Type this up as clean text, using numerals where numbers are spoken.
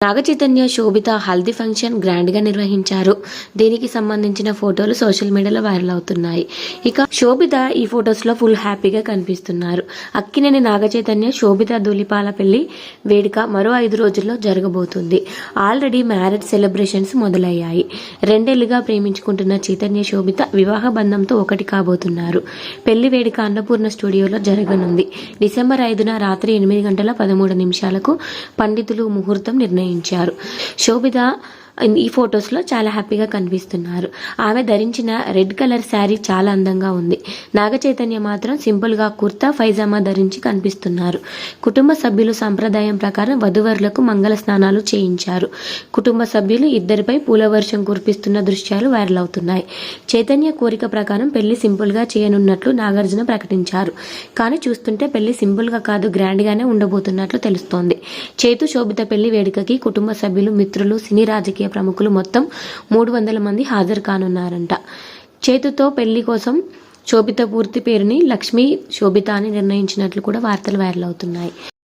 నాగచైతన్య శోభిత haldi function గ్రాండ్గా నిర్వహించారు. దీనికి సంబంధించిన ఫోటోలు సోషల్ మీడియాలో వైరల్ అవుతున్నాయి. ఇక శోభిత ఈ ఫొటోస్లో ఫుల్ హ్యాపీగా కనిపిస్తున్నారు. అక్కినేని నాగచైతన్య శోభిత ధూళిపాల పెళ్లి వేడుక మరో 5 రోజుల్లో జరగబోతుంది. ఆల్రెడీ మ్యారేజ్ సెలబ్రేషన్స్ మొదలయ్యాయి. 2 ఏళ్లుగా ప్రేమించుకుంటున్న చైతన్య శోభిత వివాహ బంధంతో ఒకటి కాబోతున్నారు. పెళ్లి వేడుక అన్నపూర్ణ స్టూడియోలో జరగనుంది. డిసెంబర్ 5న రాత్రి 8:13 పండితులు ముహూర్తం నిర్ణయించారు. శోభిత ఈ ఫొటోస్లో చాలా హ్యాపీగా కనిపిస్తున్నారు. ఆమె ధరించిన రెడ్ కలర్ శారీ చాలా అందంగా ఉంది. నాగచైతన్య మాత్రం సింపుల్గా కుర్తా పైజామా ధరించి కనిపిస్తున్నారు. కుటుంబ సభ్యులు సంప్రదాయం ప్రకారం వధూవరులకు మంగళ స్నానాలు చేయించారు. కుటుంబ సభ్యులు ఇద్దరిపై పూల వర్షం కురిపిస్తున్న దృశ్యాలు వైరల్ అవుతున్నాయి. చైతన్య కోరిక ప్రకారం పెళ్లి సింపుల్గా చేయనున్నట్లు నాగార్జున ప్రకటించారు. కానీ చూస్తుంటే పెళ్లి సింపుల్గా కాదు, గ్రాండ్గానే ఉండబోతున్నట్లు తెలుస్తోంది. చైతు శోభిత పెళ్లి వేడుకకి కుటుంబ సభ్యులు, మిత్రులు, సినీ రాజకీయ ప్రముఖులు మొత్తం 300 మంది హాజరు కానున్నారంట. చేతుతో పెళ్లి కోసం శోభిత పూర్తి పేరుని లక్ష్మీ శోభిత అని నిర్ణయించినట్లు కూడా వార్తలు వైరల్ అవుతున్నాయి.